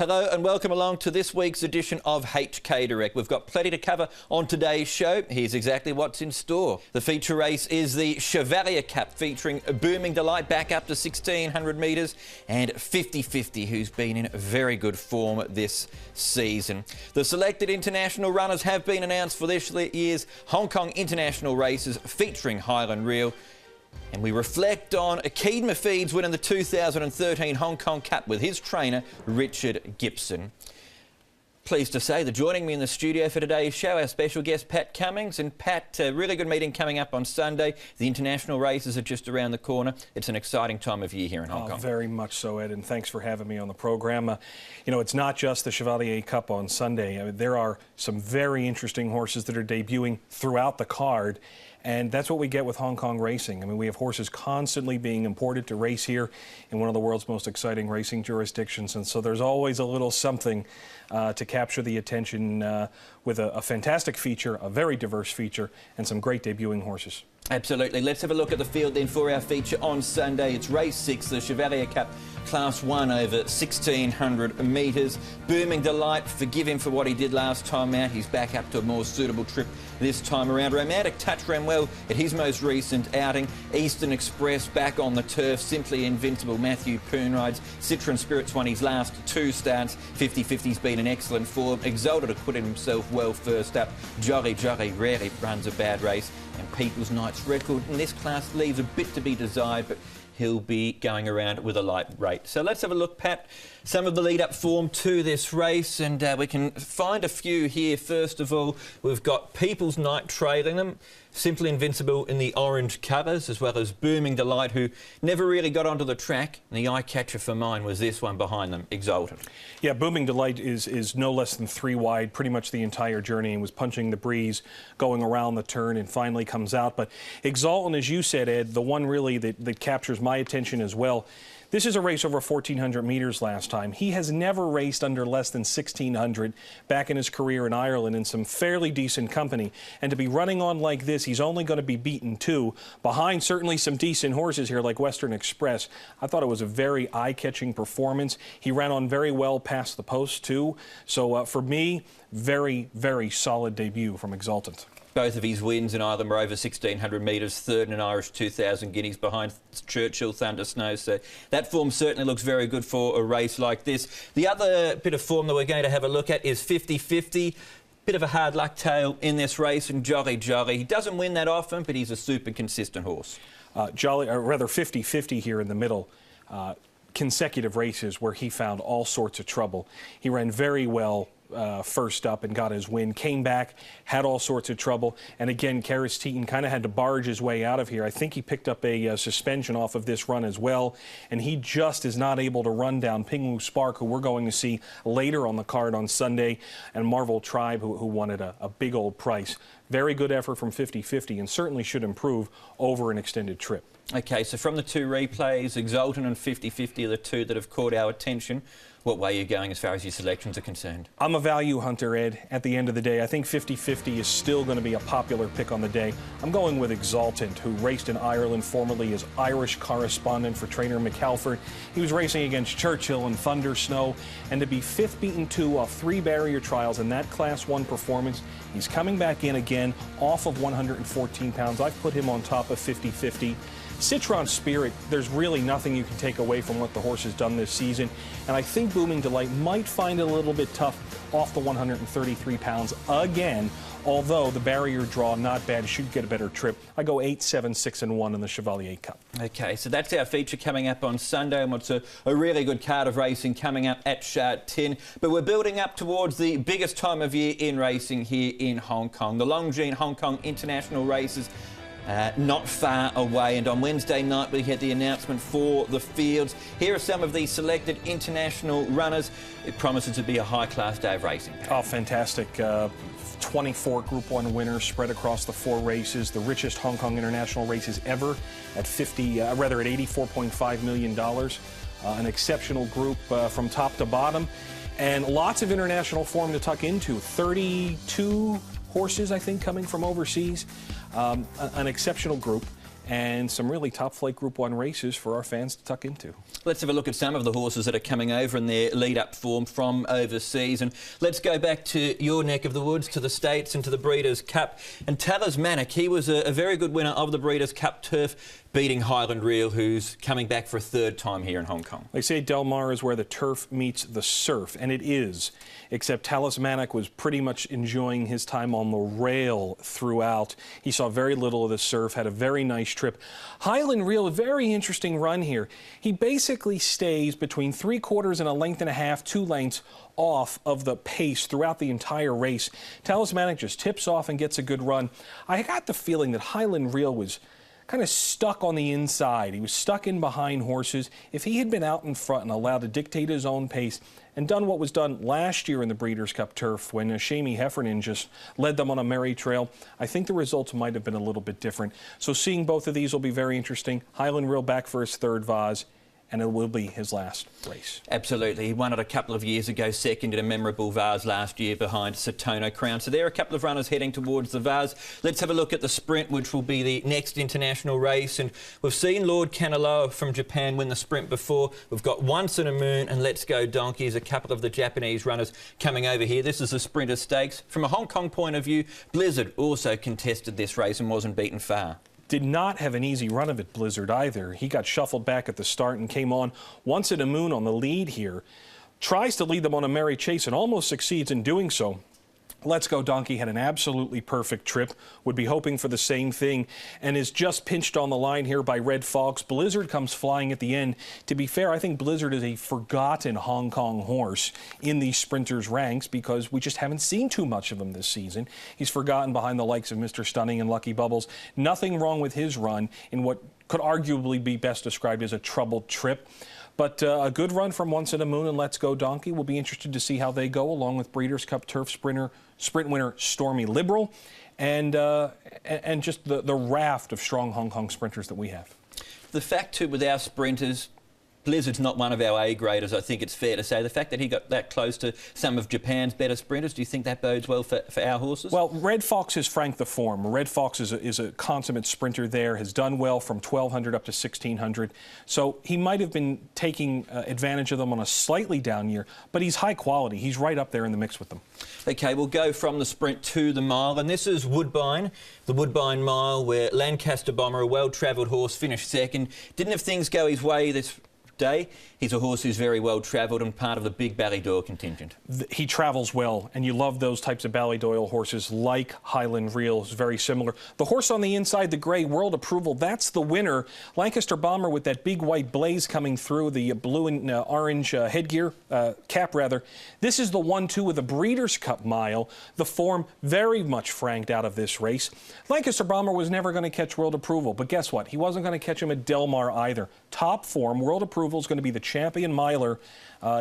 Hello and welcome along to this week's edition of HK Direct. We've got plenty to cover on today's show. Here's exactly what's in store. The feature race is the Chevalier Cup, featuring Booming Delight back up to 1,600 metres and 50-50, who's been in very good form this season. The selected international runners have been announced for this year's Hong Kong International Races featuring Highland Reel. And we reflect on Akeed Mafid's winning the 2013 Hong Kong Cup with his trainer, Richard Gibson. Pleased to say that joining me in the studio for today's show, our special guest, Pat Cummings. And Pat, a really good meeting coming up on Sunday. The international races are just around the corner. It's an exciting time of year here in Hong Kong. Very much so, Ed, and thanks for having me on the program. You know, it's not just the Chevalier Cup on Sunday. I mean, there are some very interesting horses that are debuting throughout the card. And that's what we get with Hong Kong racing. I mean, we have horses constantly being imported to race here in one of the world's most exciting racing jurisdictions. And so there's always a little something to capture the attention with a fantastic feature, a very diverse feature, and some great debuting horses. Absolutely. Let's have a look at the field then for our feature on Sunday. It's race 6, the Chevalier Cup, Class 1 over 1,600 metres. Booming Delight, forgive him for what he did last time out. He's back up to a more suitable trip this time around. Romantic Touch ran well at his most recent outing. Eastern Express back on the turf. Simply Invincible, Matthew Poon rides. Citron Spirits won his last 2 starts. 50-50's been in excellent form. Exalted acquitted himself well first up. Jolly rarely runs a bad race. And People's Knight's record in this class leaves a bit to be desired, but he'll be going around with a light rate. So let's have a look, Pat, some of the lead-up form to this race, and we can find a few here. First of all, we've got People's Knight trailing them, Simply Invincible in the orange covers, as well as Booming Delight, who never really got onto the track. And the eye-catcher for mine was this one behind them, Exalted. Yeah, Booming Delight is no less than 3 wide pretty much the entire journey and was punching the breeze, going around the turn, and finally comes out. But Exalted, as you said, Ed, the one really that captures my attention as well. This is a race over 1,400 metres last time. He has never raced under less than 1,600 back in his career in Ireland in some fairly decent company. And to be running on like this, he's only going to be beaten 2 behind certainly some decent horses here like Western Express. I thought it was a very eye-catching performance. He ran on very well past the post too. So for me, very, very solid debut from Exultant. Both of his wins in Ireland were over 1,600 metres, third in an Irish 2,000 guineas behind Churchill, Thunder Snow. So that form certainly looks very good for a race like this. The other bit of form that we're going to have a look at is 50-50. Bit of a hard luck tale in this race, and Jolly. He doesn't win that often, but he's a super consistent horse. Jolly, or rather 50-50 here in the middle. Consecutive races where he found all sorts of trouble. He ran very well first up and got his win, came back, had all sorts of trouble, and again, Karis Teaton kind of had to barge his way out of here. I think he picked up a suspension off of this run as well, and he just is not able to run down Pingwu Spark, who we're going to see later on the card on Sunday, and Marvel Tribe, who won at a big old price. Very good effort from 50-50 and certainly should improve over an extended trip. OK, so from the 2 replays, Exultant and 50-50 are the 2 that have caught our attention. What way are you going as far as your selections are concerned? I'm a value hunter, Ed, at the end of the day. I think 50-50 is still going to be a popular pick on the day. I'm going with Exultant, who raced in Ireland, formerly as Irish correspondent for trainer McAlford. He was racing against Churchill and Thunder Snow, and to be 5th beaten 2 off 3 barrier trials in that Class 1 performance, he's coming back in again off of 114 pounds. I've put him on top of 50-50. Citron Spirit, there's really nothing you can take away from what the horse has done this season. And I think Booming Delight might find it a little bit tough off the 133 pounds again, although the barrier draw, not bad, should get a better trip. I go 8, 7, 6, and 1 in the Chevalier Cup. OK, so that's our feature coming up on Sunday, and it's a really good card of racing coming up at Sha Tin. But we're building up towards the biggest time of year in racing here in Hong Kong. The Longines Hong Kong International Races not far away, and on Wednesday night we had the announcement for the fields. Here are some of the selected international runners. It promises to be a high-class day of racing. Oh, fantastic. 24 Group 1 winners spread across the 4 races, the richest Hong Kong international races ever at $84.5 million. An exceptional group from top to bottom, and lots of international form to tuck into. 32 horses, I think, coming from overseas. An exceptional group. and some really top-flight Group 1 races for our fans to tuck into. Let's have a look at some of the horses that are coming over in their lead-up form from overseas. And let's go back to your neck of the woods, to the States and to the Breeders' Cup. And Talismanic, he was a very good winner of the Breeders' Cup Turf, beating Highland Reel, who's coming back for a third time here in Hong Kong. They say Del Mar is where the turf meets the surf, and it is, except Talismanic was pretty much enjoying his time on the rail throughout. He saw very little of the surf, had a very nice trip. Highland Reel, a very interesting run here. He basically stays between 3/4 and a length and a half, 2 lengths off of the pace throughout the entire race. Talismanic just tips off and gets a good run. I got the feeling that Highland Reel was kind of stuck on the inside. He was stuck in behind horses. If he had been out in front and allowed to dictate his own pace and done what was done last year in the Breeders' Cup Turf when Shamie Heffernan just led them on a merry trail, I think the results might have been a little bit different. So seeing both of these will be very interesting. Highland Reel back for his third Vase, and it will be his last race. Absolutely. He won it a couple of years ago, second in a memorable Vase last year behind Satono Crown. So there are a couple of runners heading towards the Vase. Let's have a look at the Sprint, which will be the next international race. And we've seen Lord Kanaloa from Japan win the Sprint before. We've got Once in a Moon and Let's Go Donkeys, a couple of the Japanese runners coming over here. This is the Sprinter Stakes. From a Hong Kong point of view, Blizzard also contested this race and wasn't beaten far. Did not have an easy run of it, Blizzard, either. He got shuffled back at the start and came on Once in a Moon on the lead here. Tries to lead them on a merry chase and almost succeeds in doing so. Let's Go Donkey had an absolutely perfect trip, would be hoping for the same thing, and is just pinched on the line here by Red Fox. Blizzard comes flying at the end. To be fair, I think Blizzard is a forgotten Hong Kong horse in these sprinters' ranks because we just haven't seen too much of him this season. He's forgotten behind the likes of Mr. Stunning and Lucky Bubbles. Nothing wrong with his run in what could arguably be best described as a troubled trip. But a good run from Once in a Moon and Let's Go Donkey. We'll be interested to see how they go, along with Breeders' Cup Turf Sprint winner Stormy Liberal, and just the raft of strong Hong Kong sprinters that we have. The fact, too, with our sprinters, Blizzard's not one of our A-graders, I think it's fair to say. The fact that he got that close to some of Japan's better sprinters, do you think that bodes well for our horses? Well, Red Fox has franked the form. Red Fox is a consummate sprinter there, has done well from 1,200 up to 1,600. So he might have been taking advantage of them on a slightly down year, but he's high quality. He's right up there in the mix with them. OK, we'll go from the sprint to the mile, and this is Woodbine, the Woodbine Mile, where Lancaster Bomber, a well-travelled horse, finished second. Didn't have things go his way this day. He's a horse who's very well travelled and part of the big Ballydoyle contingent. He travels well, and you love those types of Ballydoyle horses like Highland Reel. Is very similar. The horse on the inside, the grey, World Approval, that's the winner. Lancaster Bomber with that big white blaze coming through, the blue and orange headgear, cap rather. This is the 1-2 with the Breeders' Cup Mile. The form very much franked out of this race. Lancaster Bomber was never going to catch World Approval, but guess what? He wasn't going to catch him at Del Mar either. Top form, World Approval is going to be the champion miler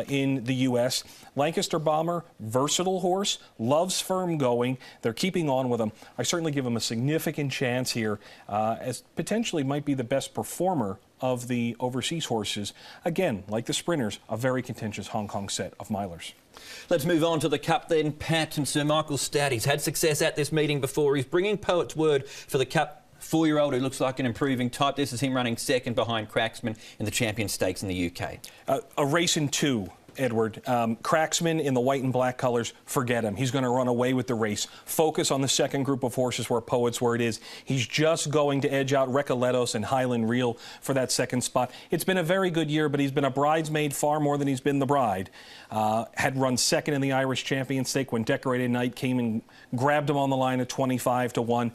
in the U.S. Lancaster Bomber, versatile horse, loves firm going. They're keeping on with him. I certainly give him a significant chance here, as potentially might be the best performer of the overseas horses. Again, like the sprinters, a very contentious Hong Kong set of milers. Let's move on to the Cup then. Pat and Sir Michael Stout. He's had success at this meeting before. He's bringing Poet's Word for the Cup. 4-year-old who looks like an improving type. This is him running second behind Cracksman in the Champion Stakes in the UK. A race in 2. Edward. Cracksman in the white and black colors, forget him. He's going to run away with the race. Focus on the second group of horses where Poet's Word is. He's just going to edge out Recoletos and Highland Reel for that second spot. It's been a very good year, but he's been a bridesmaid far more than he's been the bride. Had run second in the Irish Champion Stake when Decorated Knight came and grabbed him on the line at 25-1.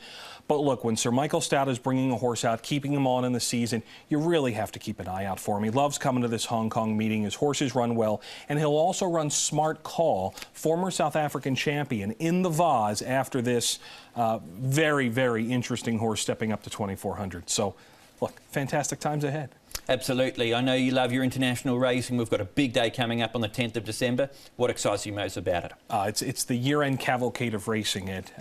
But look, when Sir Michael Stout is bringing a horse out, keeping him on in the season, you really have to keep an eye out for him. He loves coming to this Hong Kong meeting. His horses run well. And he'll also run Smart Call, former South African champion, in the Vase after this very, very interesting horse stepping up to 2,400. So, look, fantastic times ahead. Absolutely. I know you love your international racing. We've got a big day coming up on the 10th of December. What excites you most about it? It's the year-end cavalcade of racing, Ed.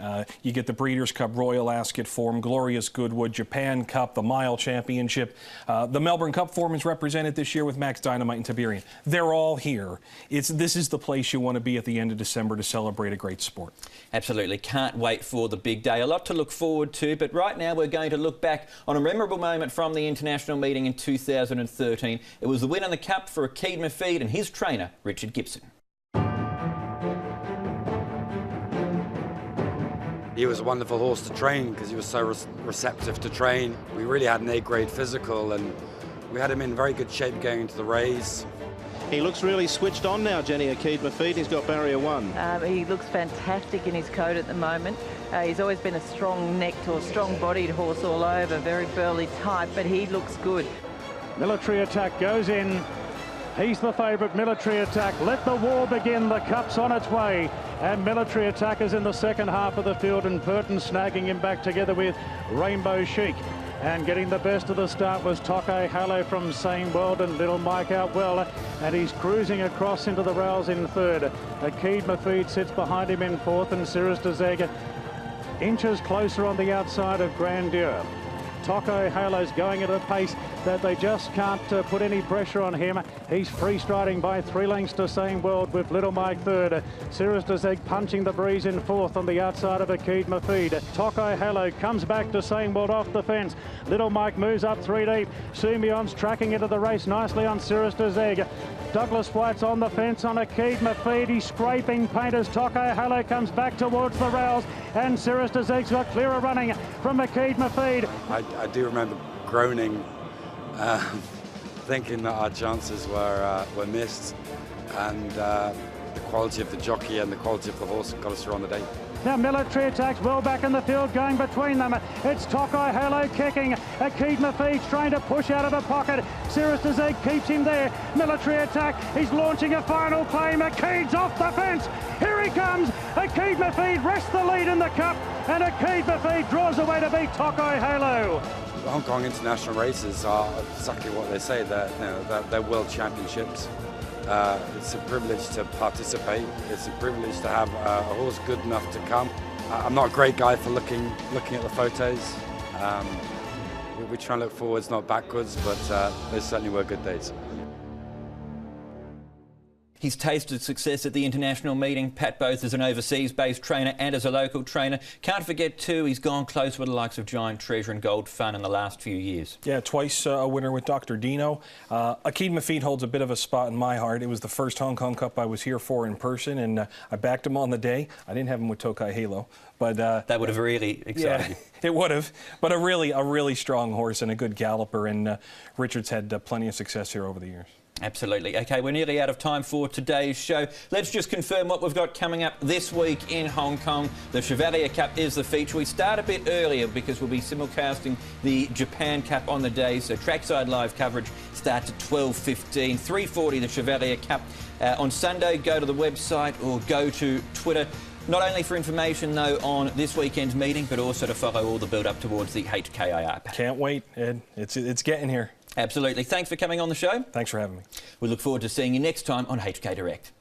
You get the Breeders' Cup Royal Ascot Forum, Glorious Goodwood, Japan Cup, the Mile Championship. The Melbourne Cup Forum is represented this year with Max Dynamite and Tiberian. They're all here. This is the place you want to be at the end of December to celebrate a great sport. Absolutely. Can't wait for the big day. A lot to look forward to, but right now we're going to look back on a memorable moment from the international meeting in 2013. It was the win in the Cup for Akeed Mafid and his trainer, Richard Gibson. He was a wonderful horse to train because he was so receptive to train. We really had an A-grade physical and we had him in very good shape going into the race. He looks really switched on now, Jenny Akeed Mafid. He's got barrier one. He looks fantastic in his coat at the moment. He's always been a strong-necked or strong-bodied horse all over, very burly type, but he looks good. Military Attack goes in. He's the favourite, Military Attack. Let the war begin. The Cup's on its way. And Military Attack is in the second half of the field, and Burton snagging him back together with Rainbow Chic. And getting the best of the start was Tokai Halo from Same World, and Little Mike out well. And he's cruising across into the rails in third. Akeed Mafid sits behind him in fourth, and Cirrus de Zega inches closer on the outside of Grandeur. Toko Halo's going at a pace that they just can't put any pressure on him. He's free striding by 3 lengths to Same World with Little Mike third. Cirrus de Zeg punching the breeze in fourth on the outside of Akeed Mafid. Toko Halo comes back to Same World off the fence. Little Mike moves up 3 deep. Sumion's tracking into the race nicely on Cirrus de Zeg. Douglas White's on the fence on Akeed Mafid. He's scraping paint as Toko Halo comes back towards the rails, and Cirrus de Zeg's got clearer running from Akeed Mafid. I do remember groaning, thinking that our chances were missed, and the quality of the jockey and the quality of the horse got us through on the day. Now Military Attack's well back in the field going between them. It's Tokai Halo kicking. Akeed Mafid's trying to push out of the pocket. Cirrus de Zeg keeps him there. Military Attack, he's launching a final claim. Akeed's off the fence. Here he comes. Akeed Mafid rests the lead in the Cup, and Akeed Mafid draws away to beat Tokai Halo. The Hong Kong international races are exactly what they say. They're world championships. It's a privilege to participate. It's a privilege to have a horse good enough to come. I'm not a great guy for looking at the photos. We try and look forwards, not backwards, but there certainly were good days. He's tasted success at the international meeting, Pat, both as an overseas-based trainer and as a local trainer. Can't forget, too, he's gone close with the likes of Giant Treasure and Gold Fun in the last few years. Yeah, twice a winner with Dr. Dino. Akeed Mafid holds a bit of a spot in my heart. It was the first Hong Kong Cup I was here for in person, and I backed him on the day. I didn't have him with Tokai Halo, but that would have really excited you. It would have, but a really strong horse and a good galloper, and Richard's had plenty of success here over the years. Absolutely. OK, we're nearly out of time for today's show. Let's just confirm what we've got coming up this week in Hong Kong. The Chevalier Cup is the feature. We start a bit earlier because we'll be simulcasting the Japan Cup on the day, so trackside live coverage starts at 12:15. 3:40 the Chevalier Cup. On Sunday, go to the website or go to Twitter. Not only for information, though, on this weekend's meeting, but also to follow all the build-up towards the HKIR. Can't wait, Ed. It's getting here. Absolutely. Thanks for coming on the show. Thanks for having me. We look forward to seeing you next time on HK Direct.